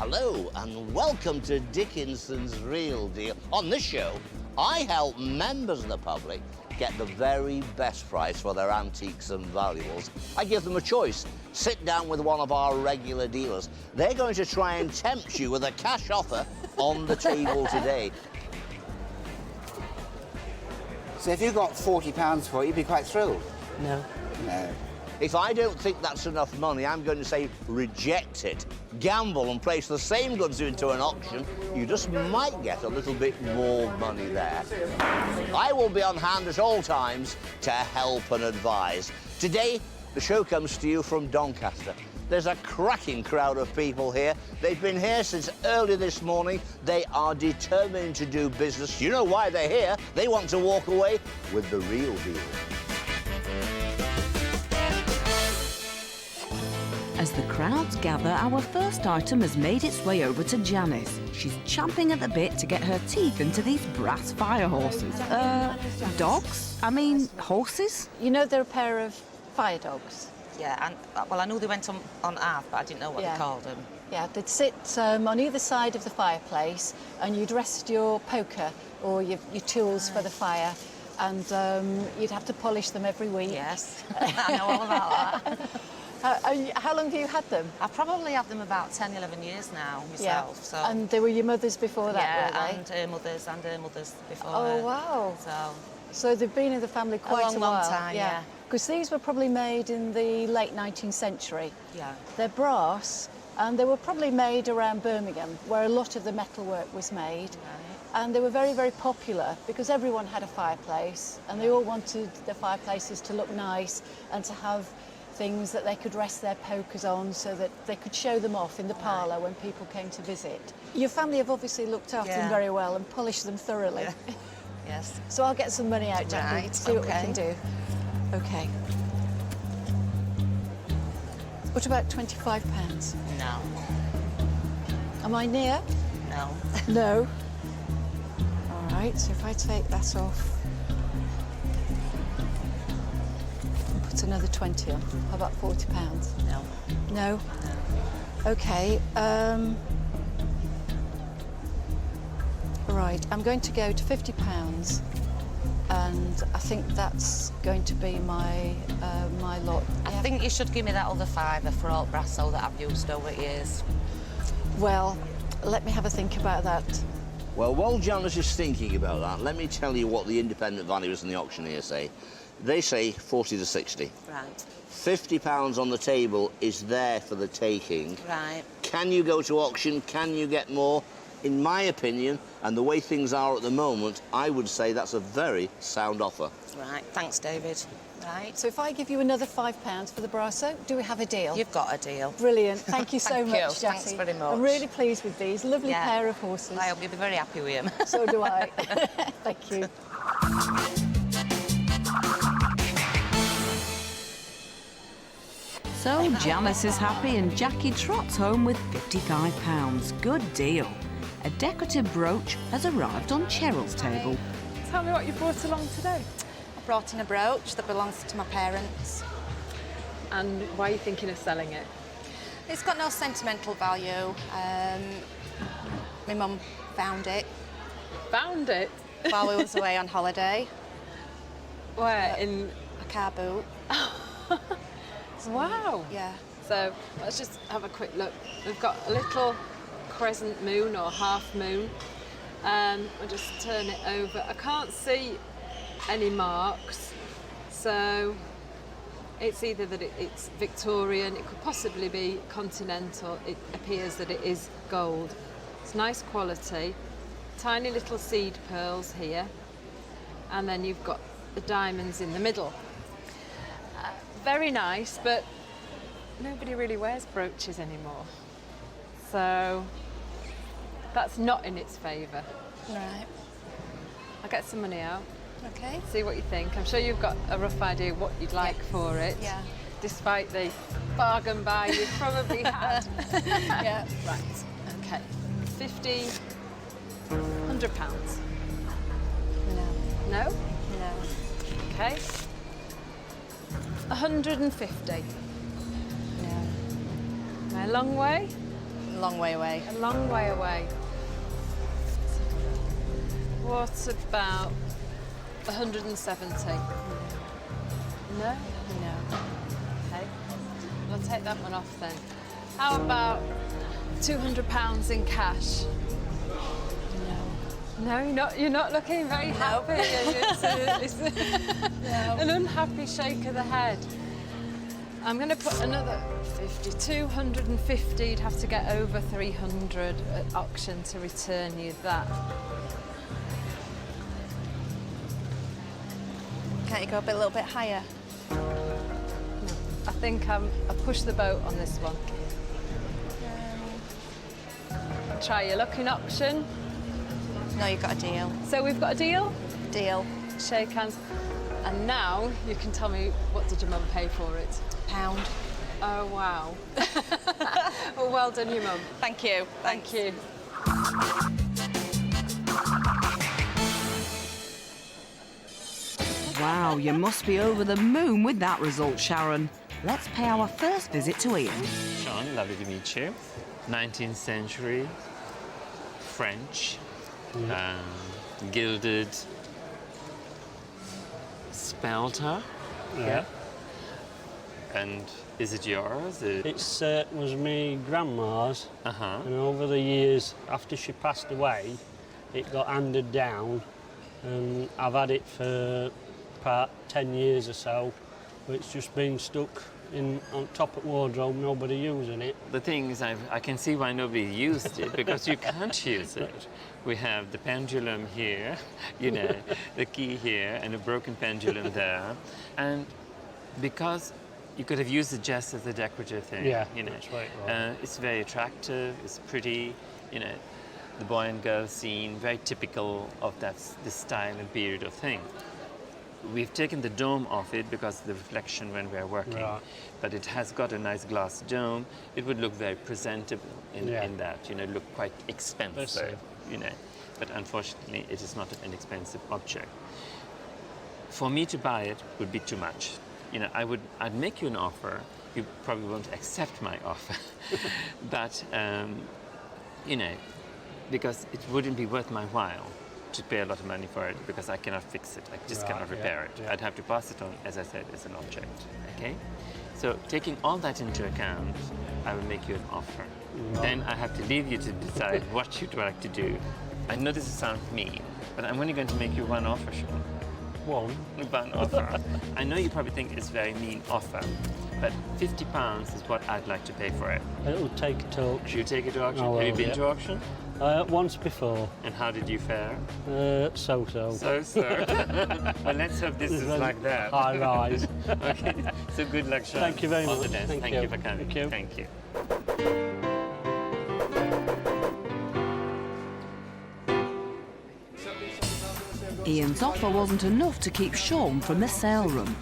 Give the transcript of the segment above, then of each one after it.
Hello and welcome to Dickinson's Real Deal. On this show, I help members of the public get the very best price for their antiques and valuables. I give them a choice. Sit down with one of our regular dealers. They're going to try and tempt you with a cash offer on the table today. So if you got £40 for it, you'd be quite thrilled. No. No. If I don't think that's enough money, I'm going to say reject it. Gamble and place the same goods into an auction. You just might get a little bit more money there. I will be on hand at all times to help and advise. Today, the show comes to you from Doncaster. There's a cracking crowd of people here. They've been here since early this morning. They are determined to do business. You know why they're here. They want to walk away with the real deal. As the crowds gather, our first item has made its way over to Janice. She's champing at the bit to get her teeth into these brass fire horses. Dogs? I mean, horses? You know they're a pair of fire dogs? Yeah, and well, I knew they went on earth, but I didn't know what they called them. Yeah, they'd sit on either side of the fireplace, and you'd rest your poker or your tools for the fire, and you'd have to polish them every week. Yes, I know all about that. How long have you had them? I probably have them about 10, 11 years now myself. Yeah. So. And they were your mother's before that, were they? And her mothers before Oh, her. wow. So they've been in the family quite a while. long time, yeah. Because these were probably made in the late 19th century. Yeah. They're brass, and they were probably made around Birmingham, where a lot of the metalwork was made. Right. And they were very, very popular because everyone had a fireplace, and they all wanted their fireplaces to look nice and to have things that they could rest their pokers on so that they could show them off in the parlour when people came to visit. Your family have obviously looked after them very well and polished them thoroughly. Yeah. Yes. So I'll get some money out, Jackie, Right, see what we can do. Okay. What about £25? No. Am I near? No. No. All right, so if I take that off, put another 20 on, how about £40? No. No? Okay. Right, I'm going to go to £50, and I think that's going to be my my lot. I think you should give me that other £5 for all brasso that I've used over the years. Well, let me have a think about that. Well, while Janice is thinking about that, let me tell you what the independent valuers and the auctioneer say. They say 40 to 60. Right. £50 on the table is there for the taking. Right. Can you go to auction? Can you get more? In my opinion, and the way things are at the moment, I would say that's a very sound offer. Right. Thanks, David. Right. So if I give you another £5 for the brasso, do we have a deal? You've got a deal. Brilliant. Thank you so Thank much, you. Jessie. Thanks very much. I'm really pleased with these. Lovely pair of horses. I hope you'll be very happy with him. So do I. Thank you. So Janice is happy and Jackie trots home with £55. Good deal. A decorative brooch has arrived on Cheryl's table. Tell me what you brought along today. I brought in a brooch that belongs to my parents. And why are you thinking of selling it? It's got no sentimental value. My mum found it Found it? while we was away on holiday. Where? In... A car boot. Wow. Yeah. So let's just have a quick look. We've got a little crescent moon or half moon. I'll just turn it over. I can't see any marks, so it's either that it's Victorian, it could possibly be continental. It appears that it is gold. It's nice quality. Tiny little seed pearls here, and then you've got the diamonds in the middle. Very nice, but nobody really wears brooches anymore. So that's not in its favour. Right. I'll get some money out. Okay. See what you think. I'm sure you've got a rough idea what you'd like for it. Yeah. Despite the bargain buy you've probably had. Yeah. Right. Okay. £100. No. No? No. Okay. 150. No. Am I a long way? A long way away. A long way away. What about 170? No? No. Okay. I'll take that one off then. How about £200 in cash? No, you're not looking very happy. It's an unhappy shake of the head. I'm going to put another 50, 250. You'd have to get over 300 at auction to return you that. Can't you go a little bit higher? I think I pushed the boat on this one. Try your luck in auction. No, you've got a deal. So we've got a deal? Deal. Shake hands. And now you can tell me, what did your mum pay for it? £1. Oh, wow. Well, well done, your mum. Thank you. Thank you. Wow, you must be over the moon with that result, Sharon. Let's pay our first visit to Ian. Sean, lovely to meet you. 19th century, French, gilded spelter. Yeah. And is it yours? It's was my grandma's, Uh-huh. and over the years, after she passed away, it got handed down, and I've had it for about 10 years or so. It's just been stuck in on top of wardrobe, nobody using it. The thing is, I can see why nobody used it, because you can't use it. We have the pendulum here, you know, the key here, and a broken pendulum there. And because you could have used it just as a decorative thing, Yeah, you know. that's right. It's very attractive, it's pretty, you know, the boy and girl scene, very typical of this style and period of thing. We've taken the dome off it because of the reflection when we're working, Right. but it has got a nice glass dome. It would look very presentable in that, you know, look quite expensive, you know, but unfortunately it is not an inexpensive object. For me to buy it would be too much. You know, I'd make you an offer. You probably won't accept my offer, but you know, because it wouldn't be worth my while to pay a lot of money for it, because I cannot fix it. I just cannot repair it. yeah. I'd have to pass it on, as I said, as an object. Okay. So taking all that into account, I will make you an offer. Then I have to leave you to decide what you'd like to do. I know this sounds mean, but I'm only going to make you one offer, Sean. One offer. I know you probably think it's a very mean offer, but £50 is what I'd like to pay for it. It'll take it to auction. You take it to auction? I will, Have you been yeah. to auction? Once before. And how did you fare? So-so. So. Well, let's hope this is like that. High rise. Okay. So good luck, Sean. Thank you very All much. the best. Thank Thank you. you for coming. Thank you. Thank you. Ian's offer wasn't enough to keep Sean from the sale room.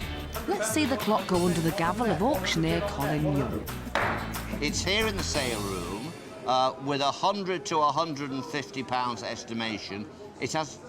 Let's see the clock go under the gavel of auctioneer Colin Young. It's here in the sale room with £100 to £150 estimation. It has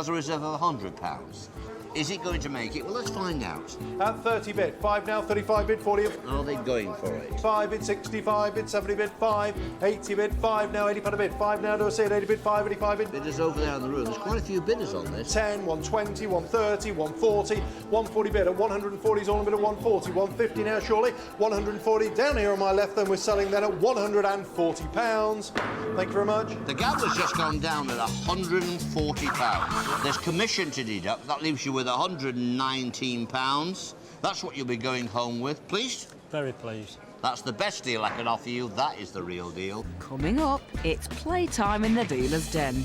a reserve of £100. Is it going to make it? Well, let's find out. At 30 bid, 5 now, 35 bid, 40 Are they going for it? 5 bid, 65 bid, 70 bid, 5, 80 bid, 5 now, 80 pound a bid, 5 now, do I see it, 80 bid, 5, 85 bid. Bidders over there in the room. There's quite a few bidders on this. 10, 120, 130, 140, 140 bid at 140 is all in bid at 140, 150 now surely, 140 down here on my left then we're selling then at £140. Thank you very much. The gavel's just gone down at £140. There's commission to deduct. That leaves you with £119. That's what you'll be going home with. Pleased? Very pleased. That's the best deal I can offer you. That is the real deal. Coming up, it's playtime in the dealer's den.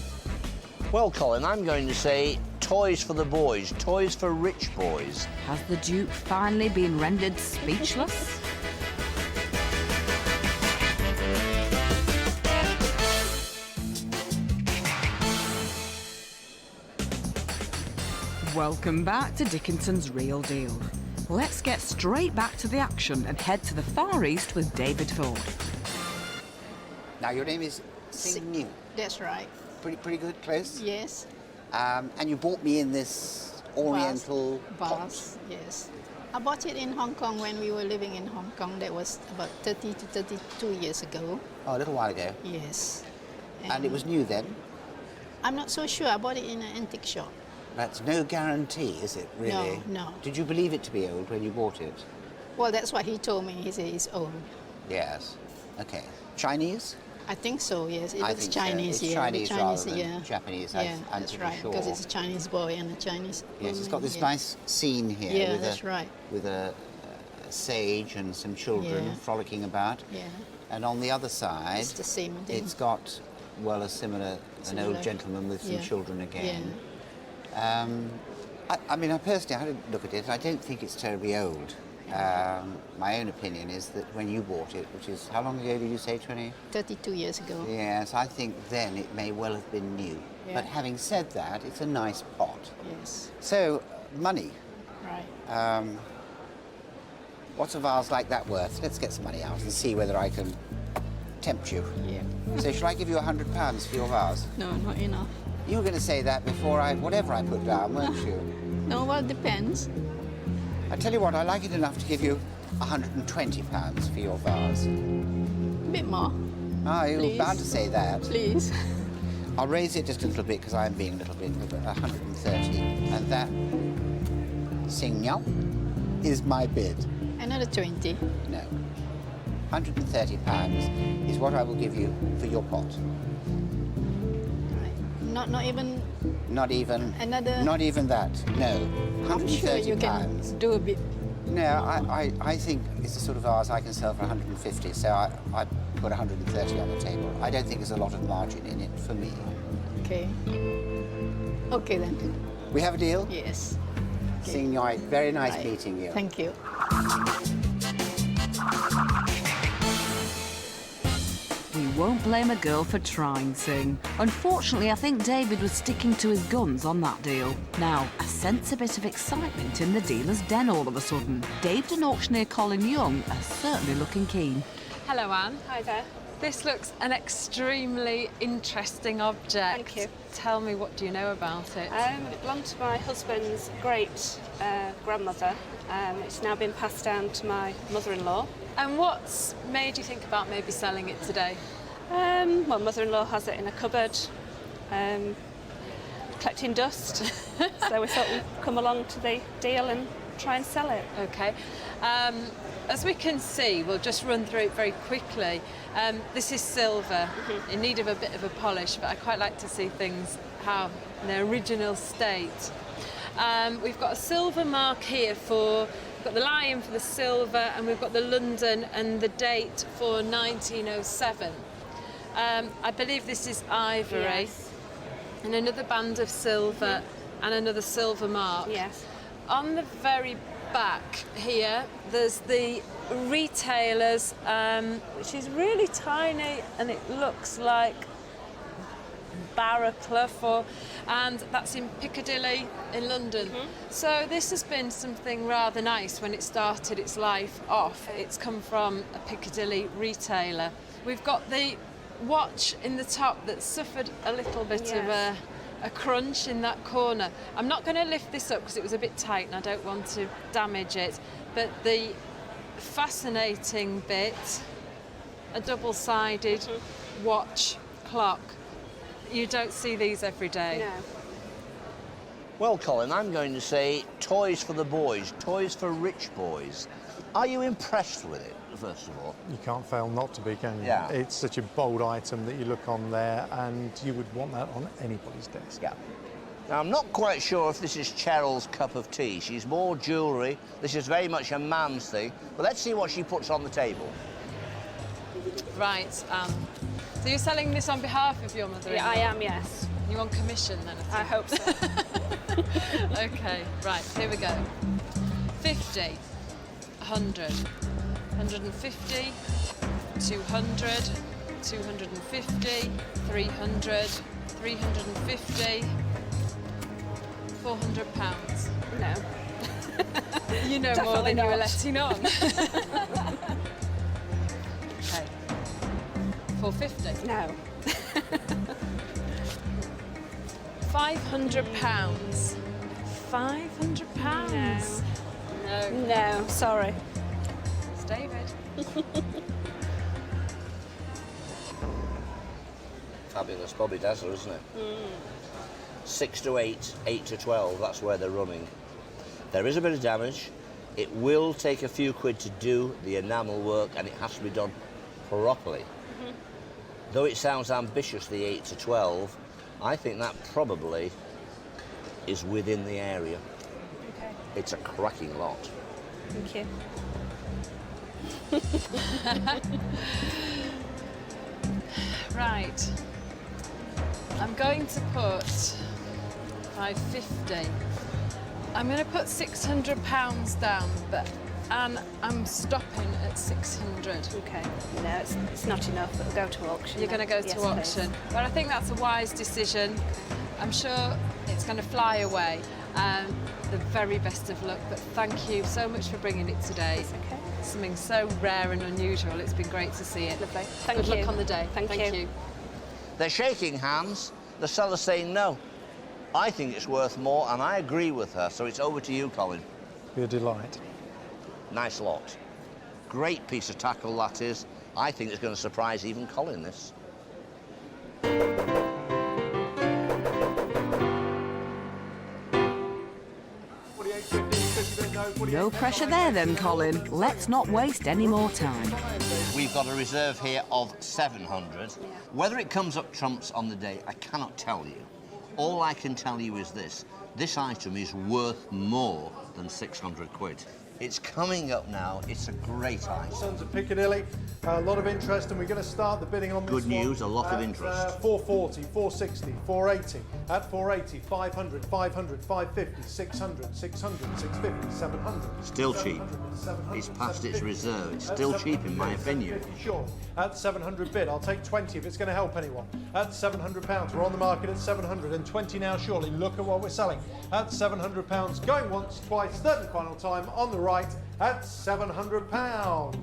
Well, Colin, I'm going to say toys for the boys, toys for rich boys. Has the Duke finally been rendered speechless? Welcome back to Dickinson's Real Deal. Let's get straight back to the action and head to the Far East with David Ford. Now, your name is Sing. That's right. Pretty good, close. Yes. And you bought me in this oriental Vase. Yes. I bought it in Hong Kong when we were living in Hong Kong. That was about 30 to 32 years ago. Oh, a little while ago. Yes. And it was new then? I'm not so sure. I bought it in an antique shop. That's no guarantee, is it, really? No, no. Did you believe it to be old when you bought it? Well, that's what he told me. He said it's old. Yes. Okay. Chinese? I think so, yes. It I looks think Chinese, so. It's yeah. Chinese rather than yeah. Japanese, Yeah, I'm that's pretty right, sure. because it's a Chinese boy and a Chinese Yes, woman, it's got this yeah. nice scene here Yeah, with, that's right. with a sage and some children Yeah. frolicking about. Yeah. And on the other side, It's the same thing. it's got, well, an Similar. old gentleman with some Yeah. children again. I mean, I personally, I had a look at it. I don't think it's terribly old. My own opinion is that when you bought it, which is, how long ago did you say, 20? 32 years ago. Yes, I think then it may well have been new. Yeah. But having said that, it's a nice pot. Yes. So, money. Right. What's a vase like that worth? Let's get some money out and see whether I can tempt you. Yeah. So shall I give you £100 for your vase? No, not enough. You were going to say that before whatever I put down, weren't you? No, well, it depends. I tell you what, I like it enough to give you £120 for your vase. A bit more. Ah, you were Please. bound to say that. Please. I'll raise it just a little bit because I'm being a little bit, 130. And that, signal, is my bid. Another 20. No. £130 is what I will give you for your pot. Right. Not even. Not even. Another. Not even that. No. I'm sure you can do a bit. No, I think it's the sort of vase I can sell for 150. So I put 130 on the table. I don't think there's a lot of margin in it for me. Okay. Okay then. We have a deal? Yes. Okay. Signor, very nice Right. meeting you. Thank you. We won't blame a girl for trying, Sing. Unfortunately, I think David was sticking to his guns on that deal. Now, I sense a bit of excitement in the dealer's den all of a sudden. David and auctioneer Colin Young are certainly looking keen. Hello, Anne. Hi there. This looks an extremely interesting object. Thank you. Tell me, what do you know about it? It belonged to my husband's great grandmother. It's now been passed down to my mother-in-law. And what's made you think about maybe selling it today? Well, mother-in-law has it in a cupboard, collecting dust. So we thought we'd come along to the deal and try and sell it. Okay. As we can see, we'll just run through it very quickly. This is silver, in need of a bit of a polish, but I quite like to see things how in their original state. We've got a silver mark here for, we've got the lion for the silver, and we've got the London and the date for 1907. I believe this is ivory. Yes. And another band of silver and another silver mark. Yes. On the very back here, there's the retailers, which is really tiny, and it looks like Barraclough, and that's in Piccadilly in London. So this has been something rather nice when it started its life off. It's come from a Piccadilly retailer. We've got the watch in the top that suffered a little bit of a crunch in that corner. I'm not going to lift this up because it was a bit tight and I don't want to damage it, but the fascinating bit, a double-sided watch clock. You don't see these every day. No. Well, Colin, I'm going to say toys for the boys, toys for rich boys. Are you impressed with it, first of all? You can't fail not to be, can you? Yeah. It's such a bold item that you look on there and you would want that on anybody's desk. Yeah. Now, I'm not quite sure if this is Cheryl's cup of tea. She's more jewellery. This is very much a man's thing. But let's see what she puts on the table. Right. So you're selling this on behalf of your mother-in-law? Yeah, I am, yes. You on commission then? I hope so. Okay, right, here we go. 50, 100, 150, 200, 250, 300, 350, £400. No. You know more than you were letting on. Okay. 450? No. £500. £500? No. No. No, sorry. It's David. Fabulous Bobby Dazzler, isn't it? 6 to 8, 8 to 12, that's where they're running. There is a bit of damage. It will take a few quid to do the enamel work, and it has to be done properly. Though it sounds ambitious, the 8 to 12, I think that probably is within the area. Okay. It's a cracking lot. Thank you. Right. I'm going to put 550. I'm going to put £600 down, but I'm stopping at 600. Okay. No, it's not enough. It'll go to auction. You're going to go Yes, to auction. please. But I think that's a wise decision. I'm sure it's going to fly away. The very best of luck, but thank you so much for bringing it today. It's okay. Something so rare and unusual. It's been great to see it. Lovely. Thank Good you. luck on the day. Thank you. They're shaking hands. The seller's saying no. I think it's worth more, and I agree with her. So it's over to you, Colin. Be a delight. Nice lot. Great piece of tackle, that is. I think it's going to surprise even Colin, this. No pressure there then, Colin. Let's not waste any more time. We've got a reserve here of 700. Whether it comes up trumps on the day, I cannot tell you. All I can tell you is this. This item is worth more than 600 quid. It's coming up now. It's a great item. Sons of Piccadilly, a lot of interest, and we're going to start the bidding on this Good news, a lot of interest. 440, 460, 480, at 480, 500, 500, 550, 600, 600, 650, 700. Still cheap. 700, It's past its 750. reserve. It's still cheap in my opinion. 750, sure. At 700 bid, I'll take 20 if it's going to help anyone. At £700, we're on the market at 720 now, surely. Look at what we're selling. At £700, going once, twice, third and final time, on the right, at £700.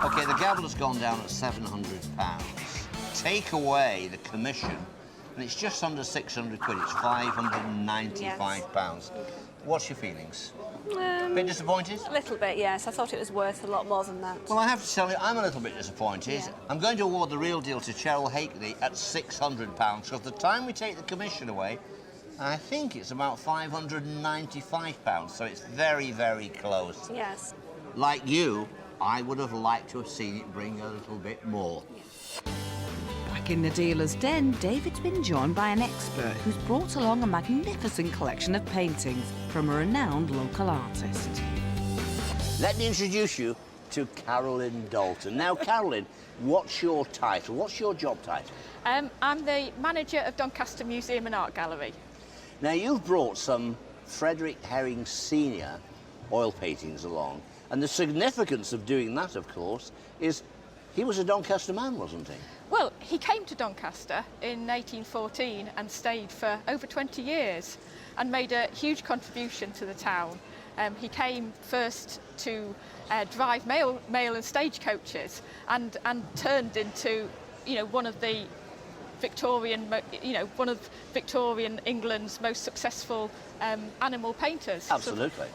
OK, the gavel has gone down at £700. Take away the commission, and it's just under 600 quid. It's £595. What's your feelings? A bit disappointed? A little bit, yes. I thought it was worth a lot more than that. Well, I have to tell you, I'm a little bit disappointed. Yeah. I'm going to award the real deal to Cheryl Hakeley at £600, because the time we take the commission away, I think it's about £595, so it's very, very close. Yes. Like you, I would have liked to have seen it bring a little bit more. Back in the dealer's den, David's been joined by an expert who's brought along a magnificent collection of paintings from a renowned local artist. Let me introduce you to Carolyn Dalton. Now, Carolyn, what's your title? What's your job title? I'm the manager of Doncaster Museum and Art Gallery. Now, you've brought some Frederick Herring Senior oil paintings along, and the significance of doing that, of course, is he was a Doncaster man, wasn't he? Well, he came to Doncaster in 1814 and stayed for over 20 years and made a huge contribution to the town. He came first to drive mail and stagecoaches and turned into, one of the Victorian, one of Victorian England's most successful animal painters. Absolutely.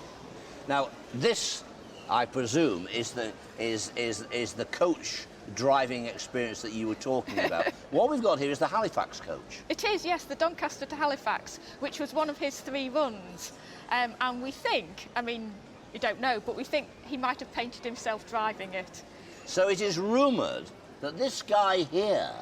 Now, this, I presume, is the coach driving experience that you were talking about. What we've got here is the Halifax coach. It is, yes, the Doncaster to Halifax, which was one of his 3 runs. And we think, we don't know, but we think he might have painted himself driving it. So it is rumoured that this guy here,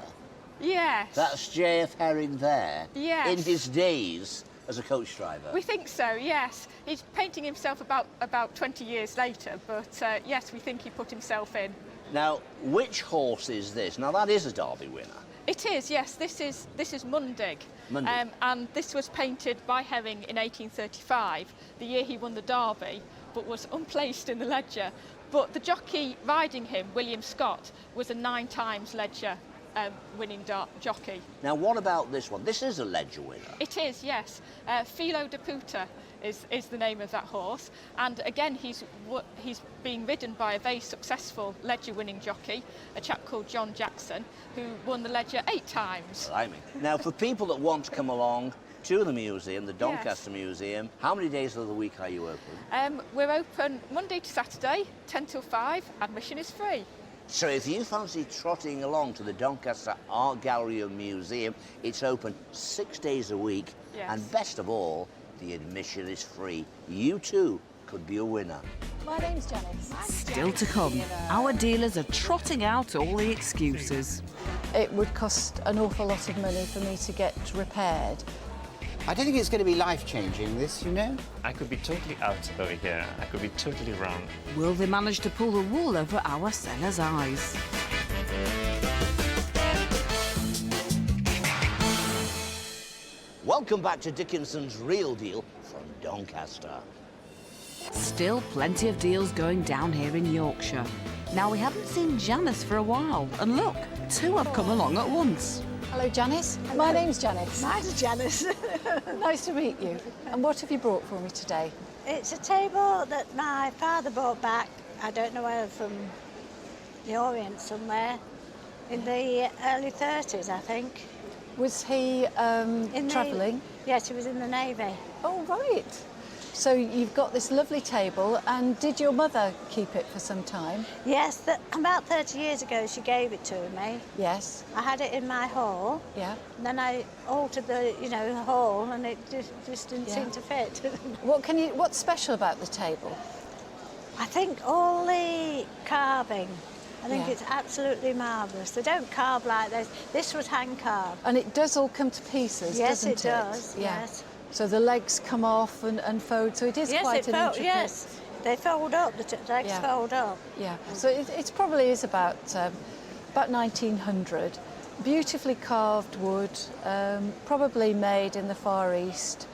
yes, that's J.F. Herring there, yes, in his days as a coach driver. We think so, yes. He's painting himself about 20 years later, but yes, we think he put himself in. Now, which horse is this? Now, that is a Derby winner. It is, yes. This is Mundig. Mundig. And this was painted by Herring in 1835, the year he won the Derby, but was unplaced in the ledger. But the jockey riding him, William Scott, was a 9 times ledger winning jockey. Now, what about this one? This is a ledger winner. It is, yes. Philo de Puta is the name of that horse, and again he's being ridden by a very successful ledger winning jockey, a chap called John Jackson, who won the ledger 8 times. Now, for people that want to come along, to the museum, the Doncaster Museum. How many days of the week are you open? We're open Monday to Saturday, 10 till 5. Admission is free. So if you fancy trotting along to the Doncaster Art Gallery and Museum, it's open 6 days a week. Yes. And best of all, the admission is free. You too could be a winner. My name's Janice. Still to come, our dealers are trotting out all the excuses. It would cost an awful lot of money for me to get repaired. I don't think it's going to be life-changing, this, you know? I could be totally out over here. I could be totally wrong. Will they manage to pull the wool over our sellers' eyes? Welcome back to Dickinson's Real Deal from Doncaster. Still plenty of deals going down here in Yorkshire. Now, we haven't seen Janice for a while, and look, two have come along at once. Hello, Janice. My name's Janice. Mine's Janice. Nice to meet you. And what have you brought for me today? It's a table that my father brought back, I don't know where, from the Orient somewhere, in the early 30s, I think. Was he travelling? Yes, he was in the Navy. Oh, right. So you've got this lovely table, and did your mother keep it for some time? Yes, about 30 years ago she gave it to me. Yes. I had it in my hall. Yeah. And then I altered the, hall, and it just didn't Yeah. seem to fit. What's special about the table? I think all the carving. I think Yeah. it's absolutely marvellous. They don't carve like this. This was hand carved. And it does all come to pieces, Yes, doesn't it does, Yeah. yes. So the legs come off and fold, so it is quite an intricate... Yes, they fold up, the legs Yeah. fold up. Yeah, so it probably is about 1900. Beautifully carved wood, probably made in the Far East.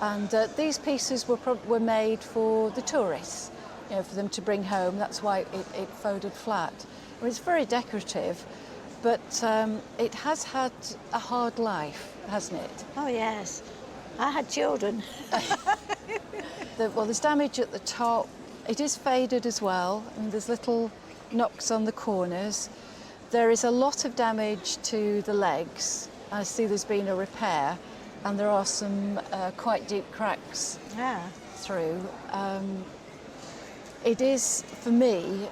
And these pieces were made for the tourists, for them to bring home. That's why it folded flat. Well, it's very decorative, but it has had a hard life, hasn't it? Oh, yes. I had children. Well, there's damage at the top. It is faded as well, and there's little knocks on the corners. There is a lot of damage to the legs. I see there's been a repair, and there are some quite deep cracks through. It is, for me,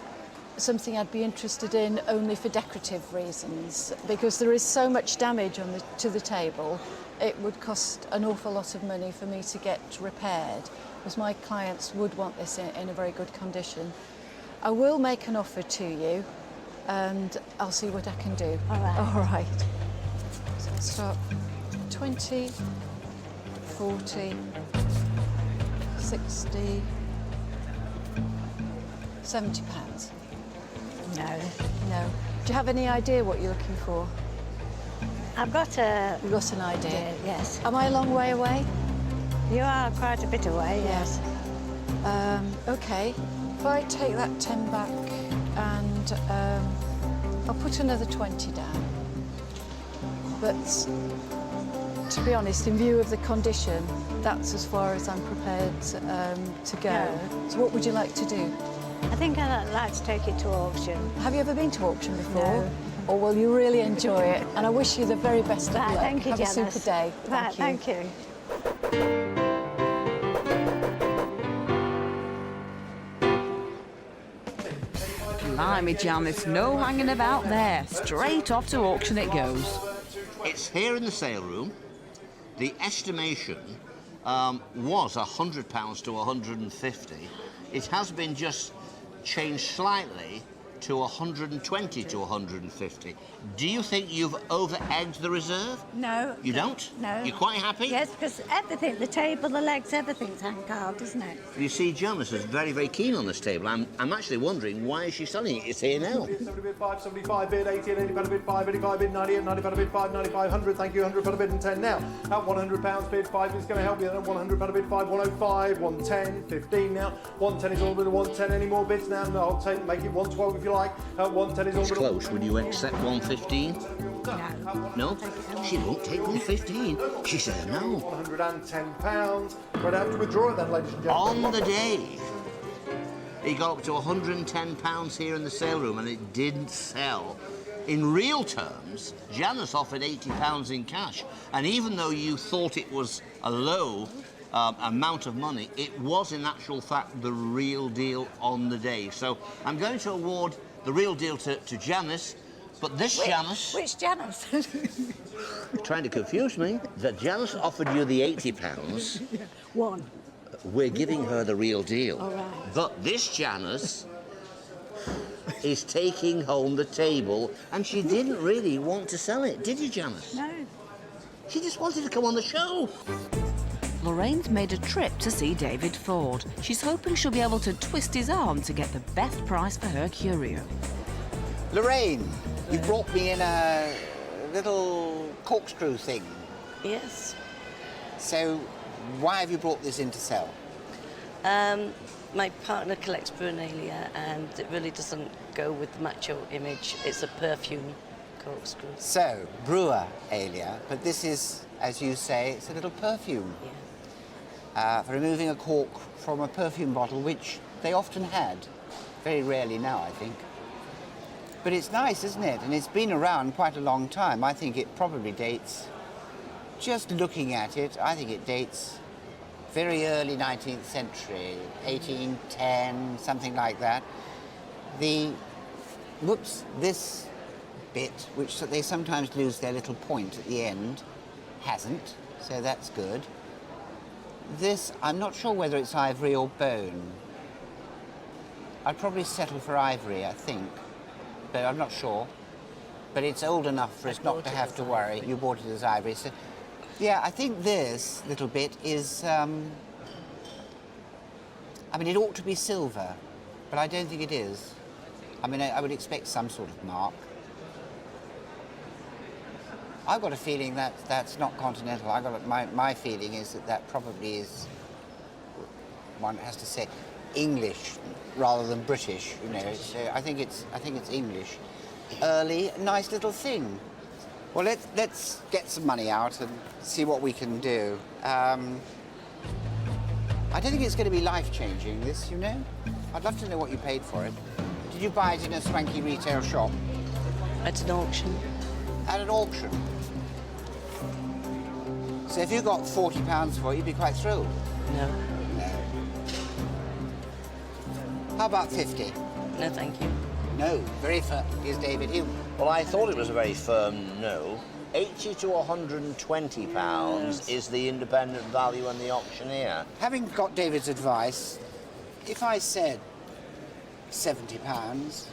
something I'd be interested in only for decorative reasons, because there is so much damage to the table. It would cost an awful lot of money for me to get repaired, because my clients would want this in a very good condition. I will make an offer to you, and I'll see what I can do. All right. All right. So I'll start 20, 40, 60, £70. No. No. Do you have any idea what you're looking for? I've got You've got an idea? Yes. Am I a long way away? You are quite a bit away, yes. OK. If I take that 10 back and I'll put another 20 down. But to be honest, in view of the condition, that's as far as I'm prepared to go. No. So what would you like to do? I think I'd like to take it to auction. Have you ever been to auction before? No. Or will you really enjoy it? And I wish you the very best of luck. Thank you, Have Janice. a super day. Right, thank you. Blimey, Janice, no hanging about there. Straight off to auction it goes. It's here in the sale room. The estimation was £100 to 150. It has been just changed slightly to 120 to 150. Do you think you've over-egged the reserve? No. You don't? No. You're quite happy? Yes, because everything, the table, the legs, everything's hand-carved, isn't it? You see, Janice is very, very keen on this table. I'm actually wondering, why is she selling it? It's here now. 70 bid 5, 75 bid 80, 80 pound a bid 5, 85 bid 90, 90 pound a bid 5, 95, 100. Thank you, 100 pound a bid and 10 now. At £100 bid 5 is going to help you. Then 100 pound a bid 5, 105, 110, 15 now. 110 is all bid 110. Any more bids now? No, I'll take, make it 112 if you like. At 110 is all It's bid. close. Would you accept 115? No? She won't take 115. She says no. £110. We'd have to withdraw it then, ladies and gentlemen. On the day, he got up to £110 here in the sale room, and it didn't sell. In real terms, Janice offered £80 in cash, and even though you thought it was a low amount of money, it was in actual fact the real deal on the day. So I'm going to award the real deal to Janice, but this Janice... Which Janice? You're trying to confuse me. That Janice offered you the £80. One. We're giving her the real deal. All right. But this Janice is taking home the table, and she didn't really want to sell it, did you, Janice? No. She just wanted to come on the show. Lorraine's made a trip to see David Ford. She's hoping she'll be able to twist his arm to get the best price for her curio. Lorraine, you brought me in a little corkscrew thing. Yes. So, why have you brought this in to sell? My partner collects Brunalia, and it really doesn't go with the macho image. It's a perfume corkscrew. So, brewer alia, but this is, as you say, it's a little perfume. Yeah. For removing a cork from a perfume bottle, which they often had. Very rarely now, I think. But it's nice, isn't it? And it's been around quite a long time. I think it probably dates, just looking at it, I think it dates very early 19th century, 1810, something like that. This bit, which they sometimes lose their little point at the end, hasn't, so that's good. This, I'm not sure whether it's ivory or bone. I'd probably settle for ivory, I think, but I'm not sure. But it's old enough for us not to have to worry. You bought it as ivory. So, yeah, I think this little bit is, I mean, it ought to be silver, but I don't think it is. I mean, I would expect some sort of mark. I've got a feeling that that's not continental. My feeling is that probably is, one has to say, English rather than British. You know, I think it's English. Early, nice little thing. Well, let's get some money out and see what we can do. I don't think it's going to be life-changing, this, you know? I'd love to know what you paid for it. Did you buy it in a swanky retail shop? At an auction. At an auction? So if you got £40 for it, you'd be quite thrilled? No. No. How about 50? No, thank you. No, very firm. Here's David Hume. Well, I thought it was a very firm no. 80 to 120 pounds is the independent value and the auctioneer. Having got David's advice, if I said £70...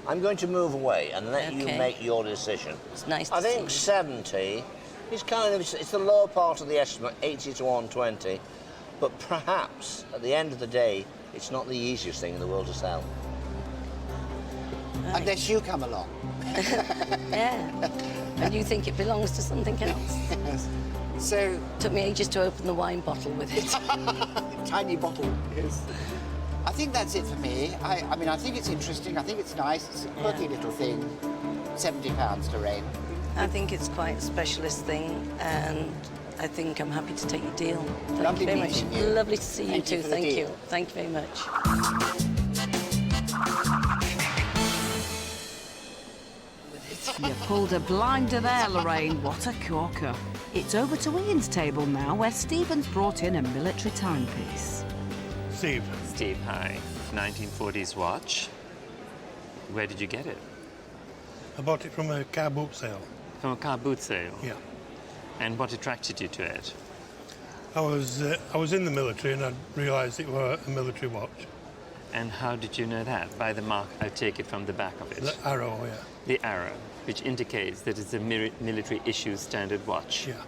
I'm going to move away and let you make your decision. It's nice to I think see 70 is kind of, it's the lower part of the estimate, 80 to 120, but perhaps, at the end of the day, it's not the easiest thing in the world to sell. Right. Unless you come along. Yeah. And you think it belongs to something else. Yes. So... Took me ages to open the wine bottle with it. Tiny bottle, yes. I think that's it for me. I mean, I think it's interesting. I think it's nice. It's a quirky little thing. £70, Lorraine. I think it's quite a specialist thing, and I think I'm happy to take your deal. Thank you very much. You. Lovely to see you too. Thank you. Deal. Thank you very much. You pulled a blinder there, Lorraine. What a corker. It's over to Ian's table now, where Stephen's brought in a military timepiece. Steve. Steve, hi. 1940s watch. Where did you get it? I bought it from a car boot sale. From a car boot sale? Yeah. And what attracted you to it? I was in the military and I realised it was a military watch. And how did you know that? By the mark, I take it from the back of it. The arrow, yeah. The arrow, which indicates that it's a military issue standard watch. Yeah.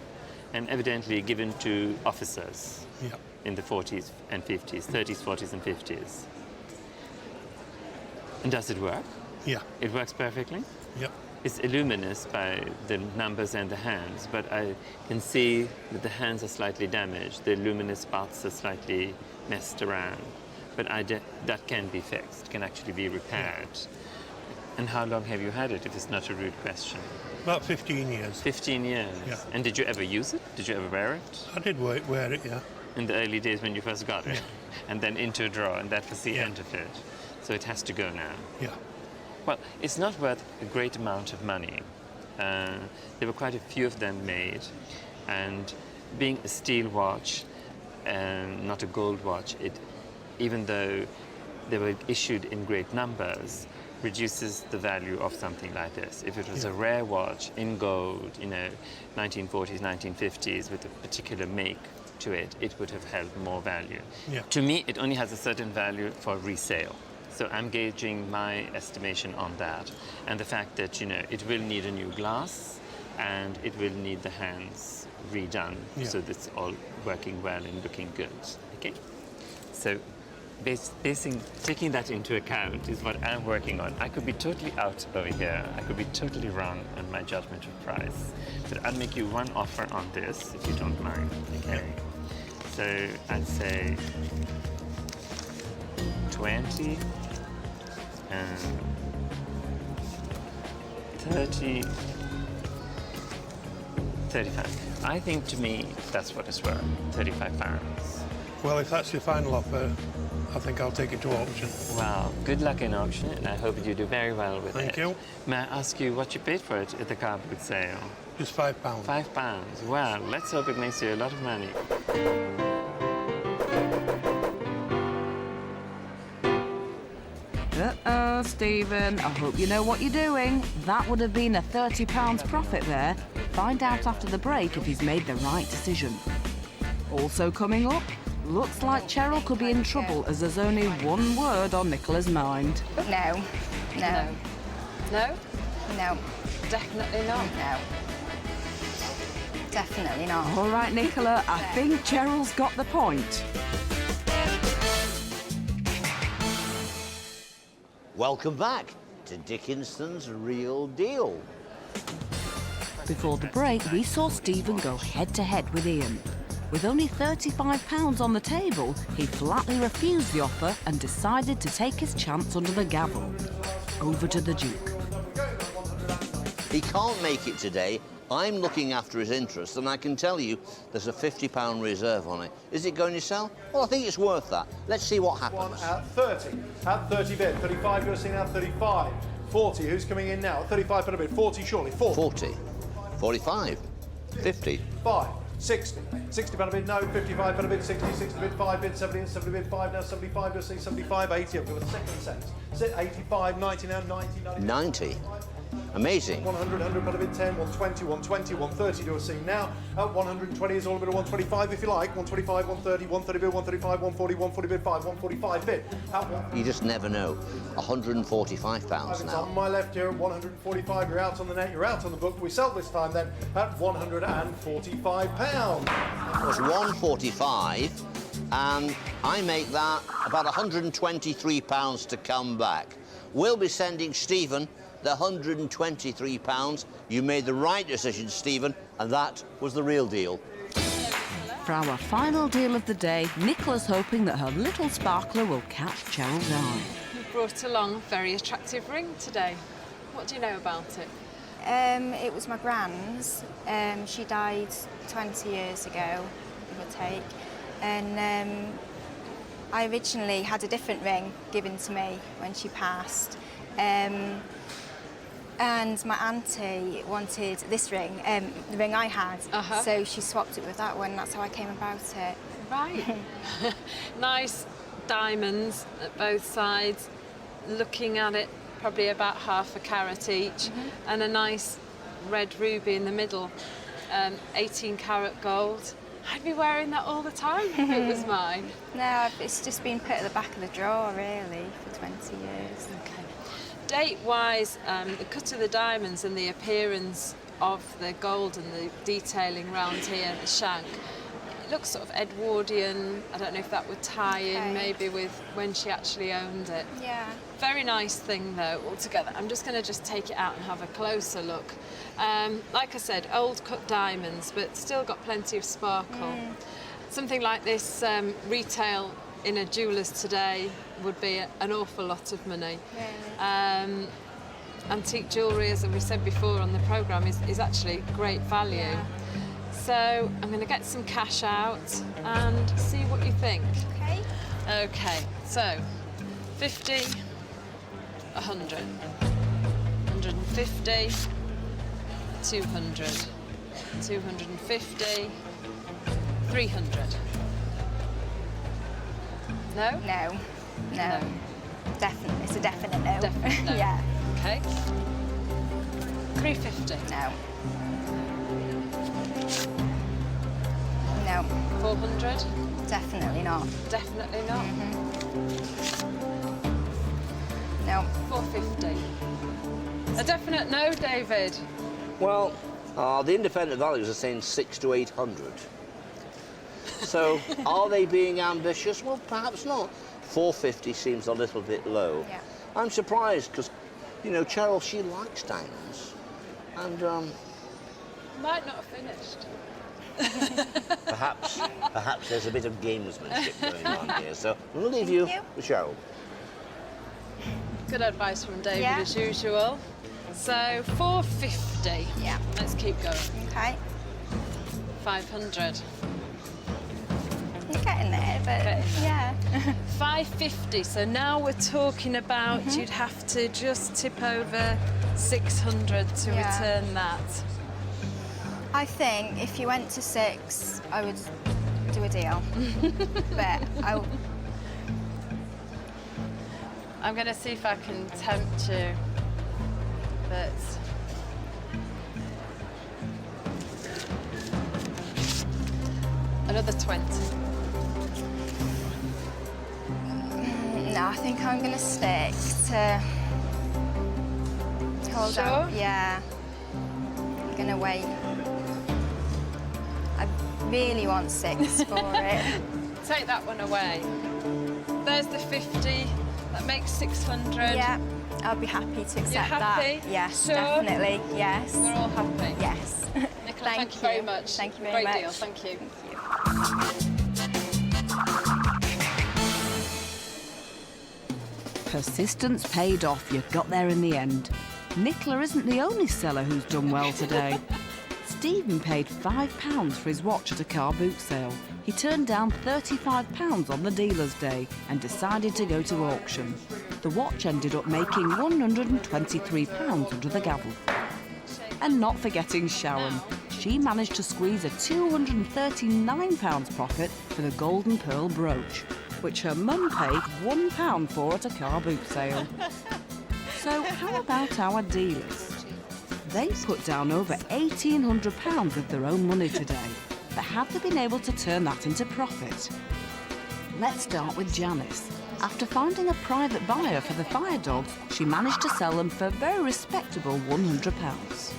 And evidently given to officers. Yeah. In the 40s and 50s, 30s, 40s and 50s. And does it work? Yeah. It works perfectly? Yep. It's luminous by the numbers and the hands, but I can see that the hands are slightly damaged. The luminous spots are slightly messed around. But that can be fixed, can actually be repaired. Yeah. And how long have you had it, if it's not a rude question? About 15 years. 15 years? Yeah. And did you ever use it? Did you ever wear it? I did wear it, yeah. In the early days when you first got it? Yeah. And then into a drawer, and that was the end of it. So it has to go now. Yeah. Well, it's not worth a great amount of money. There were quite a few of them made, and being a steel watch, not a gold watch, even though they were issued in great numbers, reduces the value of something like this. If it was a rare watch in gold, 1940s, 1950s, with a particular make to it, it would have held more value. Yeah. To me, it only has a certain value for resale. So I'm gauging my estimation on that. And the fact that, it will need a new glass and it will need the hands redone so that's all working well and looking good. Okay? So taking that into account is what I'm working on. I could be totally out over here. I could be totally wrong on my judgment of price. But I'll make you one offer on this, if you don't mind. Okay? So I'd say 20 and 30, 35. I think to me that's what it's worth, 35 pounds. Well, if that's your final offer, I think I'll take it to auction. Well, good luck in auction, and I hope you do very well with it. Thank you. May I ask you what you paid for it at the car boot sale? Just £5. £5. Well, let's hope it makes you a lot of money. Stephen, I hope you know what you're doing. That would have been a £30 profit there. Find out after the break if he's made the right decision. Also coming up, looks like Cheryl could be in trouble as there's only one word on Nicola's mind. No. No. No? No. Definitely not. No. Definitely not. All right, Nicola, I think Cheryl's got the point. Welcome back to Dickinson's Real Deal. Before the break, we saw Stephen go head-to-head with Ian. With only £35 on the table, he flatly refused the offer and decided to take his chance under the gavel. Over to the Duke. He can't make it today. I'm looking after his interests, and I can tell you there's a £50 reserve on it. Is it going to sell? Well, I think it's worth that. Let's see what happens. One at 30. At 30 bid. 35, you're seeing at 35. 40, who's coming in now? 35 per bid. 40 surely. 40. 45. 50. 5. 60. 60 pound a bid, no. 55 pound a bid, 60, 60 bid, 5 bid, 70, 70 bid, 5 now, 75, you'll see 75, 80, I've got a second sense. 85, 90 now, 90, 90. Amazing. 100, 100 pound a bid, 10, 120, 120, 130 you'll see now. At 120 is all a bit of 125 if you like. 125, 130, 130 bid, 135, 140, 140 bid, 5, 145 bid. You just never know. £145 It's now. on my left here at 145. You're out on the net, you're out on the book. We sell this time then at £145. It's 145, and I make that about £123 to come back. We'll be sending Stephen the £123. You made the right decision, Stephen, and that was the real deal. For our final deal of the day, Nicola's hoping that her little sparkler will catch Cheryl's eye. You brought along a very attractive ring today. What do you know about it? It was my gran's. She died 20 years ago, give or take. And I originally had a different ring given to me when she passed. And my auntie wanted this ring, the ring I had, so she swapped it with that one. That's how I came about it. Right. Nice diamonds at both sides. Looking at it, probably about half a carat each, and a nice red ruby in the middle. 18 carat gold. I'd be wearing that all the time if it was mine. No, it's just been put at the back of the drawer, really, for 20 years. Okay. Date-wise, the cut of the diamonds and the appearance of the gold and the detailing round here, the shank, it looks sort of Edwardian. I don't know if that would tie in maybe with when she actually owned it. Yeah. Very nice thing though, altogether. I'm just going to take it out and have a closer look. Like I said, old cut diamonds, but still got plenty of sparkle. Something like this retail in a jeweller's today would be an awful lot of money. Really? Antique jewellery, as we said before on the programme, is actually great value. Yeah. So I'm going to get some cash out and see what you think. Okay. Okay, so 50, 100. 150, 200, 250, 300. No? No. No. Definitely. It's a definite no. Definite no. Yeah. Okay. 350. No. No. 400. Definitely not. Definitely not. No. 450. A definite no, David. Well, the independent values are saying 600 to 800. So, are they being ambitious? Well, perhaps not. 450 seems a little bit low. Yeah. I'm surprised because, you know, Cheryl, she likes diamonds. And, Might not have finished. perhaps there's a bit of gamesmanship going on here. So, we'll leave you with Cheryl. Good advice from David, Yeah. as usual. So, 450. Yeah. Let's keep going. Okay. 500. You're getting there, but yeah. 550. So now we're talking about you'd have to just tip over 600 to Yeah. return that. I think if you went to 6, I would do a deal. But I'm going to see if I can tempt you, but another 20. No, I think I'm going to stick to... Hold Sure? on. Yeah. I'm going to wait. I really want 6 for it. Take that one away. There's the 50. That makes 600. Yeah, I'll be happy to accept You're happy? that. Yes, Sure? definitely. Yes. We're all happy. Yes. Nicola, thank you very much. Thank you very Great much. deal. Thank you. Persistence paid off. You got there in the end. Nicola isn't the only seller who's done well today. Stephen paid £5 for his watch at a car boot sale. He turned down £35 on the dealer's day and decided to go to auction. The watch ended up making £123 under the gavel. And not forgetting Sharon. She managed to squeeze a £239 profit for the golden pearl brooch, which her mum paid £1 for at a car boot sale. So how about our dealers? They put down over £1,800 of their own money today, but have they been able to turn that into profit? Let's start with Janice. After finding a private buyer for the fire dogs, she managed to sell them for a very respectable £100.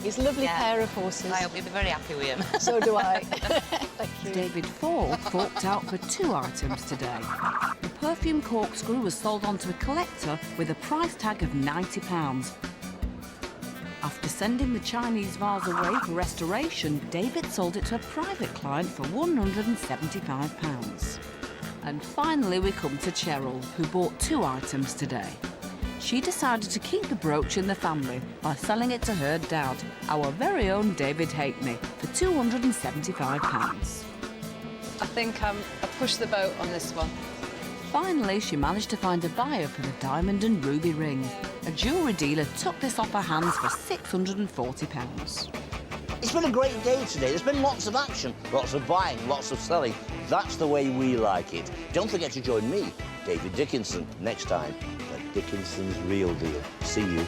He's a lovely pair of horses. I hope you'll be very happy with him. So do I. Thank you. David Ford forked out for 2 items today. The perfume corkscrew was sold on to a collector with a price tag of £90. After sending the Chinese vase away for restoration, David sold it to a private client for £175. And finally we come to Cheryl, who bought 2 items today. She decided to keep the brooch in the family by selling it to her dad, our very own David Halkney, for £275. I think I pushed the boat on this one. Finally, she managed to find a buyer for the diamond and ruby ring. A jewellery dealer took this off her hands for £640. It's been a great day today. There's been lots of action, lots of buying, lots of selling. That's the way we like it. Don't forget to join me, David Dickinson, next time at Dickinson's Real Deal. See you.